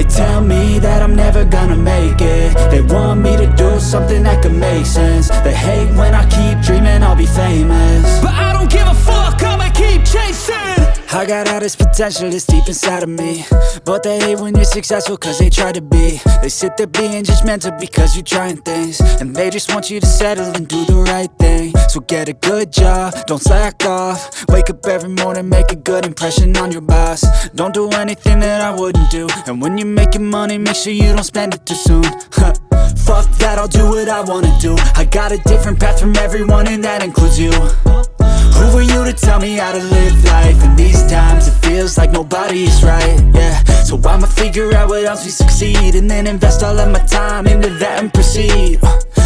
They tell me that I'm never gonna make it. They want me to do something that could make sense. They hate when I keep dreaming I'll be famous, but I don't give a fuck, I'ma keep chasing. I got all this potential that's deep inside of me, but they hate when you're successful cause they try to be. They sit there being judgmental because you're trying things, and they just want you to settle and do the right thing. So get a good job, don't slack off. Wake up every morning, make a good impression on your boss. Don't do anything that I wouldn't do, and when you're making money, make sure you don't spend it too soon. Fuck that, I'll do what I wanna do. I got a different path from everyone, and that includes you. Who are you to tell me how to live life? In these times it feels like nobody is right, yeah. So I'ma figure out what else we succeed, and then invest all of my time into that and proceed.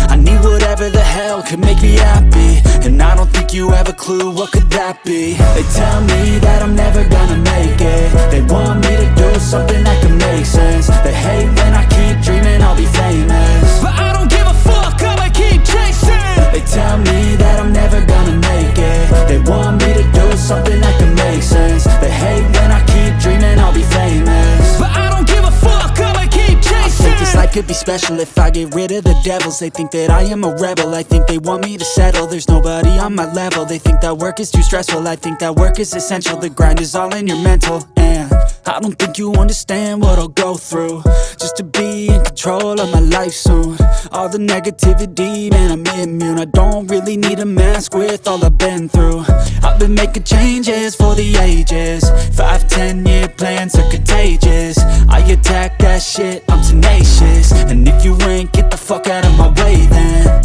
I need whatever the hell could make me happy, and I don't think you have a clue what could that be. They tell me that I'm never gonna make it. They want me to do something that could make sense. They hate when I keep dreaming I'll be famous, but I don't give a fuck, I'ma keep chasing. They tell me that I'm never gonna make it. They want me to do something that can make sense. They hate when I keep dreaming I'll be famous, but I don't give a fuck, I'ma keep chasing. I think this life could be special if I get rid of the devils. They think that I am a rebel, I think they want me to settle. There's nobody on my level. They think that work is too stressful, I think that work is essential. The grind is all in your mental, and I don't think you understand what I'll go through just to be in control of my life soon. All the negativity, man, I'm immune. I don't really need a mask with all I've been through. I've been making changes for the ages. 5-10 year plans are contagious. I attack that shit, I'm tenacious. And if you ain't, get the fuck out of my way then.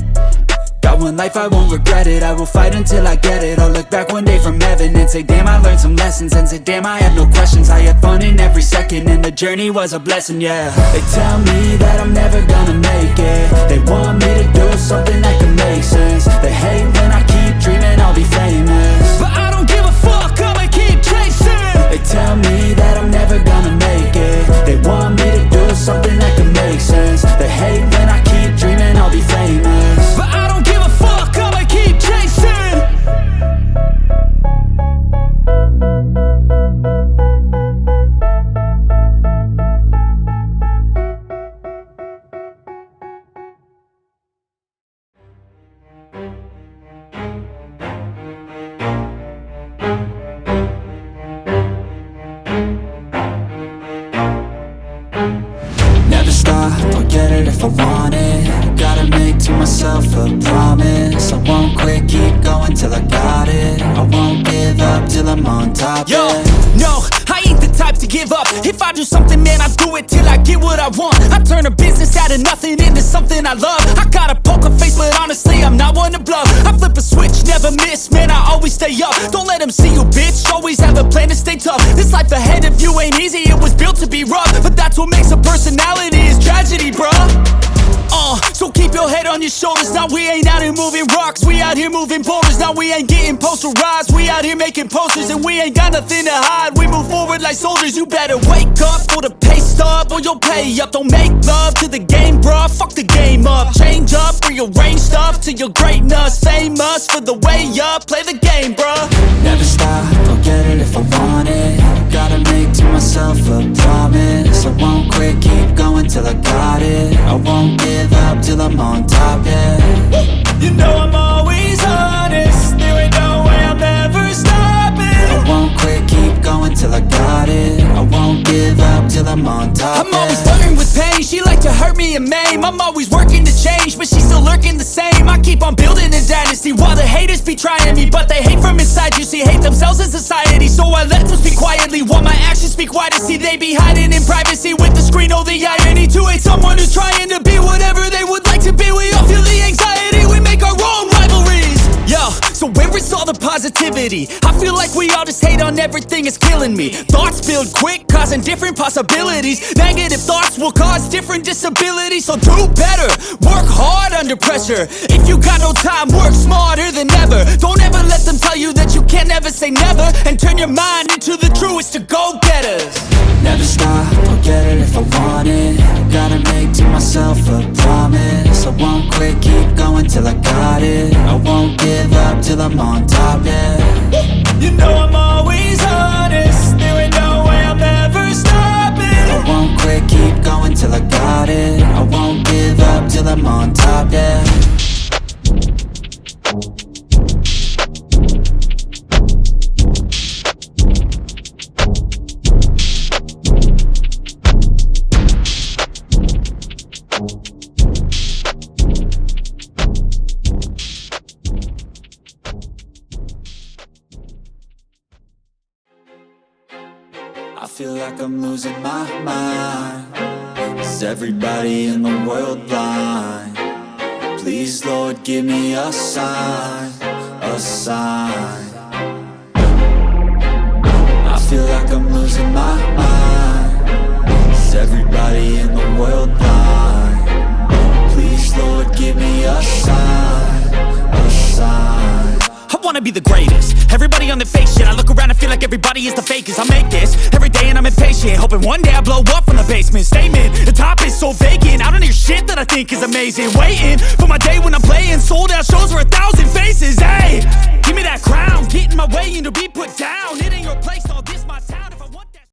Got one life, I won't regret it. I will fight until I get it. I'll look back one day from heaven and say, damn, I learned some lessons. And say, damn, I had no questions. I had fun in every second, and the journey was a blessing, yeah. They tell me that I'm never gonna make it. They want me to do something that can make sense. They hate when I keep dreaming I'll be famous, but I don't give a fuck, I'ma keep chasing. They tell me that I'm never gonna make it. They want me to do something that can make sense. They hate when I keep dreaming I'll be famous, but I don't give a fuck, I'ma keep chasing. Never stop, I'll get it if I want it. Gotta make to myself a promise. I won't quit, keep going till I got it. I won't give up till I'm on top, Yo, yeah. no, I ain't the type to give up. If I do something, man, I do it till I get what I want. I turn a business out of nothing into something I love. I got a poker face, but honestly, I'm not one to bluff. I flip a switch, never miss, man, I always stay up. Don't let them see you, bitch, always have a plan to stay tough. This life ahead of you ain't easy, it was built to be rough. But that's what makes a personality, is tragedy, bruh. So keep your head on your shoulders. Now we ain't out here moving rocks, we out here moving boulders. Now we ain't getting posterized, we out here making posters. And we ain't got nothing to hide, we move forward like soldiers. You better wake up for the pay stub, or you'll pay up. Don't make love to the game, bruh, fuck the game up. Change up, rearrange stuff to your greatness. Famous for the way up, play the game, bruh. Never stop, I'll get it if I want it. Gotta make to myself a promise. I won't quit, keep going till I got it. I won't give up till I'm on top, yeah. You know I'm always honest, there ain't no way I'm ever stopping. I won't quit, keep going till I got it. I won't give up till I'm on top, I'm always flirting with pain, she like to hurt me and maim. I'm always working to change, but she's still lurking the same. I keep on building a dynasty while the haters be trying me. But they hate from inside, you see, hate themselves in society. So I let them speak quietly while my actions speak wider. See, they be hiding in privacy with the screen, oh the irony. To hate someone who's trying to be whatever they would like to be. We all feel the anxiety, we make our own rivalries. Yo, so where is all the positivity? I feel like we all just hate on everything, it's killing me. Thoughts build quick, causing different possibilities. Negative thoughts will cause different disabilities. So do better, work hard under pressure. If you got no time, work smarter than ever. Don't ever let them tell you that you can't never say never. And turn your mind into the truest of go-getters. Never stop, I'll get it if I want it. Gotta make to myself a promise. I won't quit, keep going till I got it. I won't give up till I'm on top, yeah. You know I'm always honest, there ain't no way I'm ever stopping. I won't quit, keep I'm on top, yeah. I feel like I'm losing my mind. Is everybody in the world blind? Please, Lord, give me a sign, a sign. I feel like I'm losing my mind. Is everybody in the world blind? Please, Lord, give me a sign, a sign. I wanna be the greatest. Everybody on the fake shit. I look around and feel like everybody is the fakest. I make this every day and I'm impatient, hoping one day I blow up from the basement. Statement, the top is so vacant. I don't hear shit that I think is amazing. Waiting for my day when I'm playing sold out shows for 1,000 faces. Hey, give me that crown, get in my way and to be put down. It ain't your place.